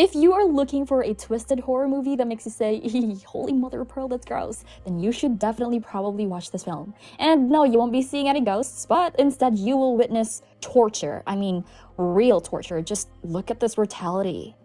If you are looking for a twisted horror movie that makes you say, holy mother of pearl, that's gross, then you should definitely probably watch this film. And no, you won't be seeing any ghosts, but instead you will witness torture. I mean, real torture. Just look at this brutality.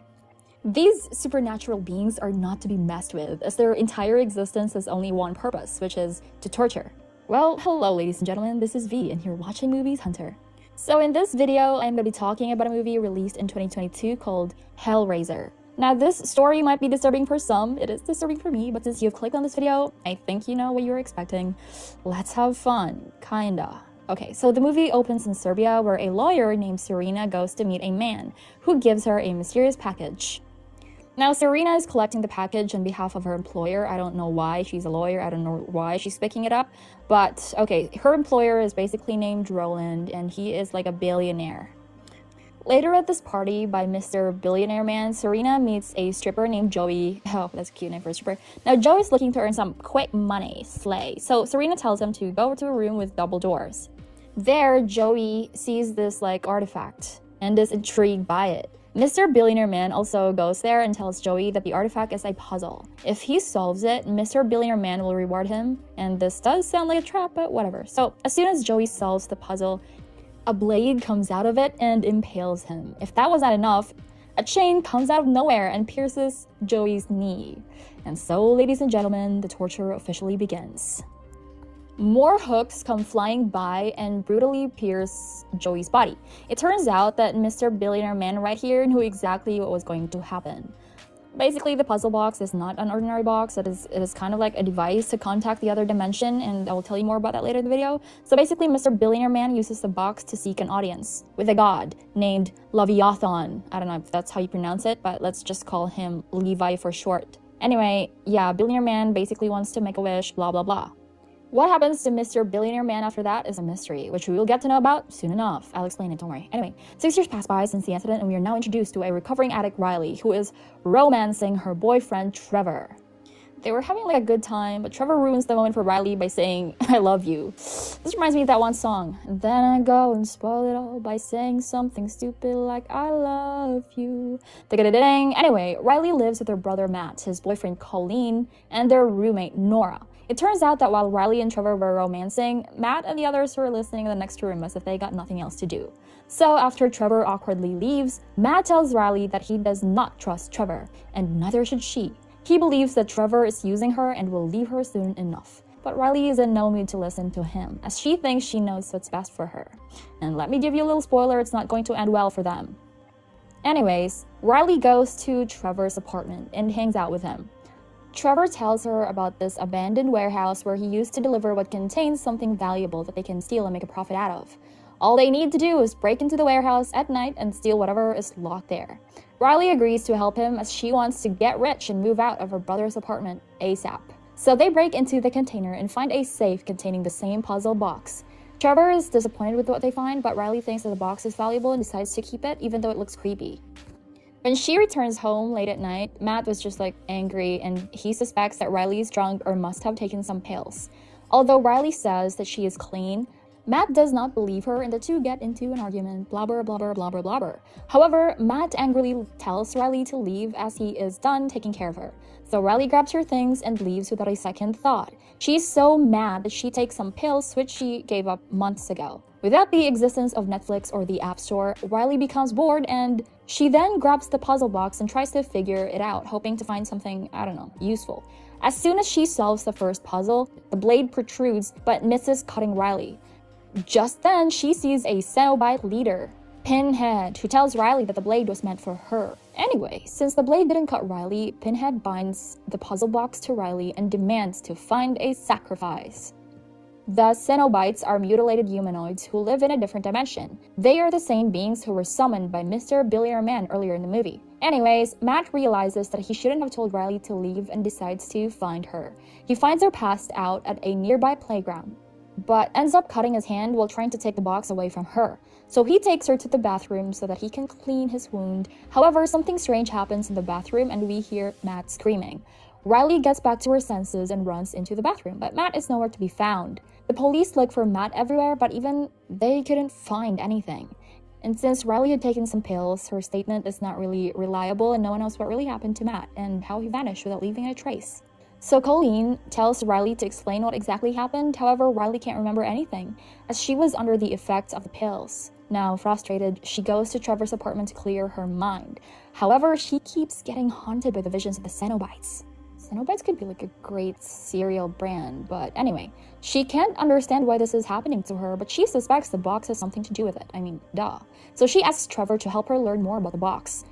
These supernatural beings are not to be messed with, as their entire existence has only one purpose, which is to torture. Well, hello ladies and gentlemen, this is V, and you're watching Movies Hunter. So in this video, I'm going to be talking about a movie released in 2022 called Hellraiser. Now this story might be disturbing for some, it is disturbing for me, but since you've clicked on this video, I think you know what you're expecting. Let's have fun, kinda. Okay, so the movie opens in Serbia, where a lawyer named Serena goes to meet a man who gives her a mysterious package. Now, Serena is collecting the package on behalf of her employer. I don't know why she's a lawyer. I don't know why she's picking it up. But, okay, her employer is basically named Roland, and he is like a billionaire. Later at this party by Mr. Billionaire Man, Serena meets a stripper named Joey. Oh, that's a cute name for a stripper. Now, Joey's looking to earn some quick money, slay. So Serena tells him to go to a room with double doors. There, Joey sees this, like, artifact and is intrigued by it. Mr. Billionaire Man also goes there and tells Joey that the artifact is a puzzle. If he solves it, Mr. Billionaire Man will reward him, and this does sound like a trap, but whatever. So as soon as Joey solves the puzzle, a blade comes out of it and impales him. If that was not enough, a chain comes out of nowhere and pierces Joey's knee. And so, ladies and gentlemen, the torture officially begins. More hooks come flying by and brutally pierce Joey's body. It turns out that Mr. Billionaire Man right here knew exactly what was going to happen. Basically, the puzzle box is not an ordinary box. It is kind of like a device to contact the other dimension, and I will tell you more about that later in the video. So basically, Mr. Billionaire Man uses the box to seek an audience with a god named Leviathan. I don't know if that's how you pronounce it, but let's just call him Levi for short. Anyway, yeah, Billionaire Man basically wants to make a wish, blah blah blah. What happens to Mr. Billionaire Man after that is a mystery, which we will get to know about soon enough. I'll explain it, don't worry. Anyway, 6 years pass by since the incident, and we are now introduced to a recovering addict, Riley, who is romancing her boyfriend, Trevor. They were having like a good time, but Trevor ruins the moment for Riley by saying, I love you. This reminds me of that one song. And then I go and spoil it all by saying something stupid like, I love you. Anyway, Riley lives with her brother Matt, his boyfriend Colleen, and their roommate Nora. It turns out that while Riley and Trevor were romancing, Matt and the others were listening in the next room as if they got nothing else to do. So after Trevor awkwardly leaves, Matt tells Riley that he does not trust Trevor, and neither should she. He believes that Trevor is using her and will leave her soon enough. But Riley is in no mood to listen to him, as she thinks she knows what's best for her. And let me give you a little spoiler, it's not going to end well for them. Anyways, Riley goes to Trevor's apartment and hangs out with him. Trevor tells her about this abandoned warehouse where he used to deliver what contains something valuable that they can steal and make a profit out of. All they need to do is break into the warehouse at night and steal whatever is locked there. Riley agrees to help him as she wants to get rich and move out of her brother's apartment ASAP. So they break into the container and find a safe containing the same puzzle box. Trevor is disappointed with what they find, but Riley thinks that the box is valuable and decides to keep it even though it looks creepy. When she returns home late at night, Matt was just like angry, and he suspects that Riley is drunk or must have taken some pills. Although Riley says that she is clean, Matt does not believe her, and the two get into an argument, blubber, blubber, blubber, blubber. However, Matt angrily tells Riley to leave as he is done taking care of her. So Riley grabs her things and leaves without a second thought. She's so mad that she takes some pills which she gave up months ago. Without the existence of Netflix or the App Store, Riley becomes bored, and she then grabs the puzzle box and tries to figure it out, hoping to find something, I don't know, useful. As soon as she solves the first puzzle, the blade protrudes but misses cutting Riley. Just then, she sees a Cenobite leader, Pinhead, who tells Riley that the blade was meant for her. Anyway, since the blade didn't cut Riley, Pinhead binds the puzzle box to Riley and demands to find a sacrifice. The Cenobites are mutilated humanoids who live in a different dimension. They are the same beings who were summoned by Mr. Billionaire Man earlier in the movie. Anyways, Matt realizes that he shouldn't have told Riley to leave and decides to find her. He finds her passed out at a nearby playground, but ends up cutting his hand while trying to take the box away from her. So he takes her to the bathroom so that he can clean his wound. However, something strange happens in the bathroom and we hear Matt screaming. Riley gets back to her senses and runs into the bathroom, but Matt is nowhere to be found. The police look for Matt everywhere, but even they couldn't find anything. And since Riley had taken some pills, her statement is not really reliable and no one knows what really happened to Matt and how he vanished without leaving a trace. So Colleen tells Riley to explain what exactly happened. However, Riley can't remember anything, as she was under the effects of the pills. Now, frustrated, she goes to Trevor's apartment to clear her mind. However, she keeps getting haunted by the visions of the Cenobites. Cenobites could be like a great cereal brand, but anyway. She can't understand why this is happening to her, but she suspects the box has something to do with it. I mean, duh. So she asks Trevor to help her learn more about the box.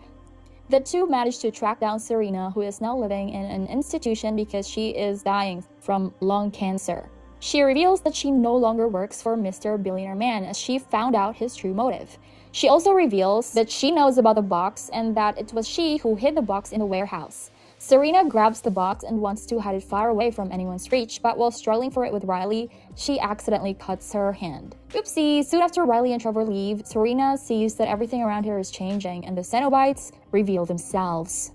The two manage to track down Serena, who is now living in an institution because she is dying from lung cancer. She reveals that she no longer works for Mr. Billionaire Man, as she found out his true motive. She also reveals that she knows about the box and that it was she who hid the box in the warehouse. Serena grabs the box and wants to hide it far away from anyone's reach, but while struggling for it with Riley, she accidentally cuts her hand. Oopsie! Soon after Riley and Trevor leave, Serena sees that everything around her is changing and the Cenobites reveal themselves.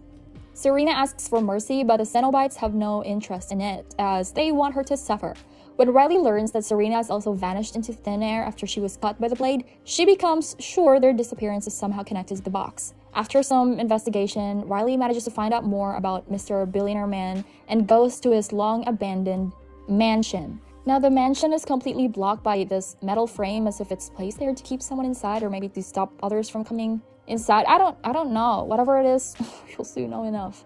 Serena asks for mercy, but the Cenobites have no interest in it, as they want her to suffer. When Riley learns that Serena has also vanished into thin air after she was cut by the blade, she becomes sure their disappearance is somehow connected to the box. After some investigation, Riley manages to find out more about Mr. Billionaire Man and goes to his long-abandoned mansion. Now, the mansion is completely blocked by this metal frame, as if it's placed there to keep someone inside or maybe to stop others from coming inside. I don't know. Whatever it is, you'll soon know enough.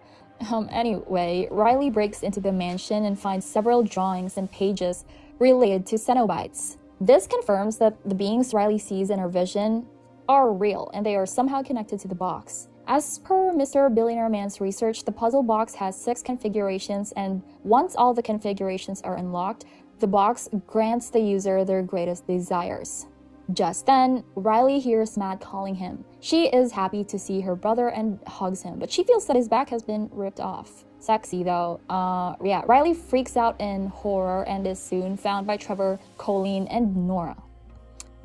Anyway, Riley breaks into the mansion and finds several drawings and pages related to Cenobites. This confirms that the beings Riley sees in her vision are real and they are somehow connected to the box. As per Mr. Billionaire Man's research, the puzzle box has 6 configurations, and once all the configurations are unlocked, the box grants the user their greatest desires. Just then, Riley hears Matt calling him. She is happy to see her brother and hugs him, but she feels that his back has been ripped off. Sexy though. Riley freaks out in horror and is soon found by Trevor, Colleen, and Nora.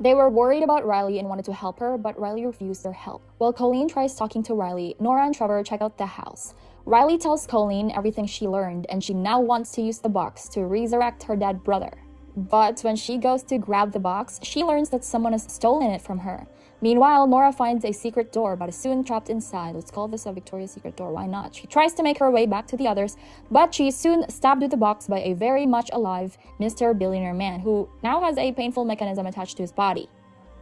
They were worried about Riley and wanted to help her, but Riley refused their help. While Colleen tries talking to Riley, Nora and Trevor check out the house. Riley tells Colleen everything she learned, and she now wants to use the box to resurrect her dead brother. But when she goes to grab the box, she learns that someone has stolen it from her. Meanwhile, Nora finds a secret door but is soon trapped inside. Let's call this a Victoria's Secret door, why not? She tries to make her way back to the others, but she is soon stabbed with the box by a very much alive Mr. Billionaire Man, who now has a painful mechanism attached to his body.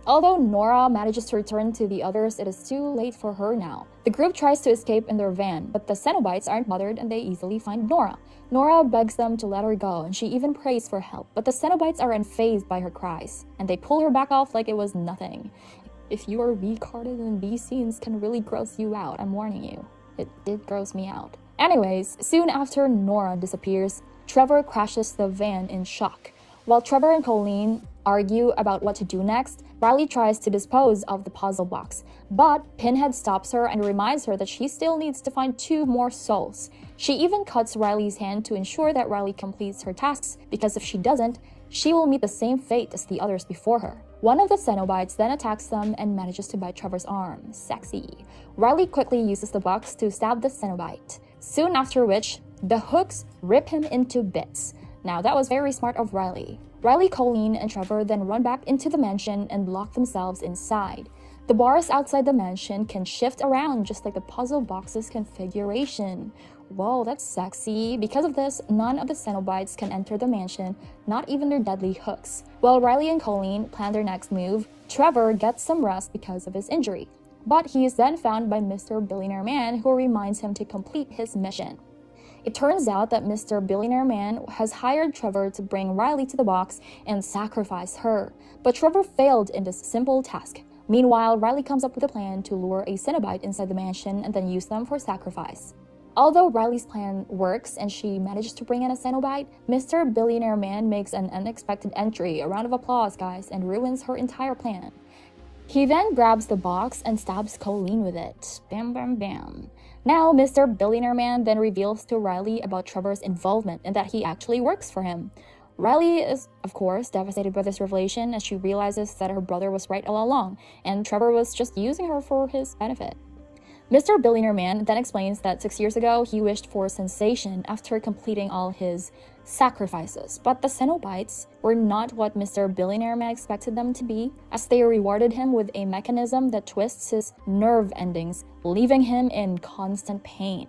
Although Nora manages to return to the others, it is too late for her now. The group tries to escape in their van, but the Cenobites aren't bothered and they easily find Nora. Nora begs them to let her go, and she even prays for help, but the Cenobites are unfazed by her cries, and they pull her back off like it was nothing. If you are weak-hearted, then these scenes can really gross you out, I'm warning you. It did gross me out. Anyways, soon after Nora disappears, Trevor crashes the van in shock. While Trevor and Colleen argue about what to do next, Riley tries to dispose of the puzzle box, but Pinhead stops her and reminds her that she still needs to find 2 more souls. She even cuts Riley's hand to ensure that Riley completes her tasks, because if she doesn't, she will meet the same fate as the others before her. One of the Cenobites then attacks them and manages to bite Trevor's arm. Sexy. Riley quickly uses the box to stab the Cenobite, soon after which the hooks rip him into bits. Now that was very smart of Riley. Riley, Colleen, and Trevor then run back into the mansion and lock themselves inside. The bars outside the mansion can shift around just like the puzzle box's configuration. Whoa, that's sexy. Because of this, none of the Cenobites can enter the mansion, not even their deadly hooks. While Riley and Colleen plan their next move, Trevor gets some rest because of his injury. But he is then found by Mr. Billionaire Man, who reminds him to complete his mission. It turns out that Mr. Billionaire Man has hired Trevor to bring Riley to the box and sacrifice her, but Trevor failed in this simple task. Meanwhile, Riley comes up with a plan to lure a Cenobite inside the mansion and then use them for sacrifice. Although Riley's plan works and she manages to bring in a Cenobite, Mr. Billionaire Man makes an unexpected entry, a round of applause guys, and ruins her entire plan. He then grabs the box and stabs Colleen with it. Bam bam bam. Now, Mr. Billionaire Man then reveals to Riley about Trevor's involvement and that he actually works for him. Riley is, of course, devastated by this revelation as she realizes that her brother was right all along, and Trevor was just using her for his benefit. Mr. Billionaire Man then explains that 6 years ago, he wished for sensation after completing all his sacrifices, but the Cenobites were not what Mr. Billionaire Man expected them to be, as they rewarded him with a mechanism that twists his nerve endings, leaving him in constant pain.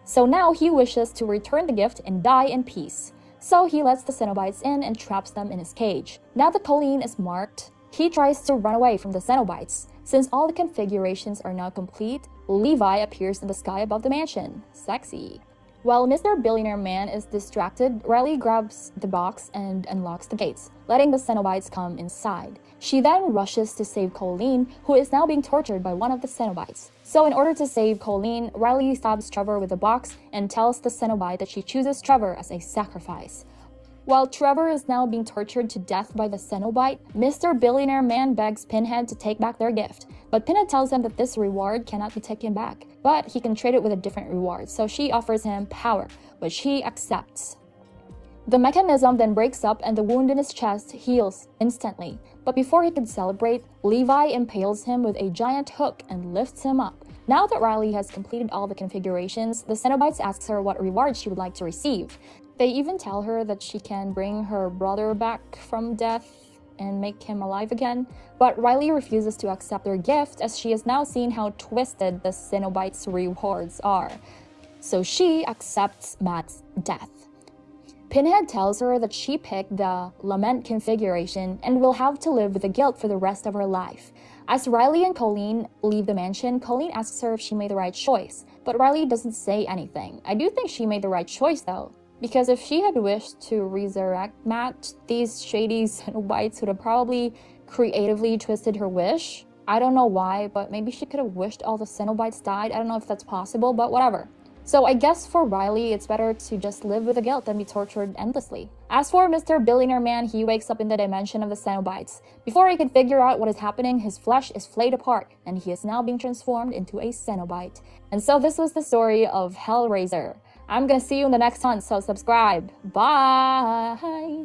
So now he wishes to return the gift and die in peace. So he lets the Cenobites in and traps them in his cage. Now that Colleen is marked, he tries to run away from the Cenobites. Since all the configurations are now complete, Levi appears in the sky above the mansion. Sexy. While Mr. Billionaire Man is distracted, Riley grabs the box and unlocks the gates, letting the Cenobites come inside. She then rushes to save Colleen, who is now being tortured by one of the Cenobites. So in order to save Colleen, Riley stabs Trevor with a box and tells the Cenobite that she chooses Trevor as a sacrifice. While Trevor is now being tortured to death by the Cenobite, Mr. Billionaire Man begs Pinhead to take back their gift, but Pinhead tells him that this reward cannot be taken back, but he can trade it with a different reward, so she offers him power, which he accepts. The mechanism then breaks up and the wound in his chest heals instantly, but before he can celebrate, Levi impales him with a giant hook and lifts him up. Now that Riley has completed all the configurations, the Cenobites asks her what reward she would like to receive. They even tell her that she can bring her brother back from death and make him alive again, but Riley refuses to accept their gift as she has now seen how twisted the Cenobites' rewards are. So she accepts Matt's death. Pinhead tells her that she picked the Lament configuration and will have to live with the guilt for the rest of her life. As Riley and Colleen leave the mansion, Colleen asks her if she made the right choice, but Riley doesn't say anything. I do think she made the right choice though, because if she had wished to resurrect Matt, these shady Cenobites would have probably creatively twisted her wish. I don't know why, but maybe she could have wished all the Cenobites died. I don't know if that's possible, but whatever. So I guess for Riley, it's better to just live with the guilt than be tortured endlessly. As for Mr. Billionaire Man, he wakes up in the dimension of the Cenobites. Before he can figure out what is happening, his flesh is flayed apart, and he is now being transformed into a Cenobite. And so this was the story of Hellraiser. I'm gonna see you in the next one, so subscribe. Bye!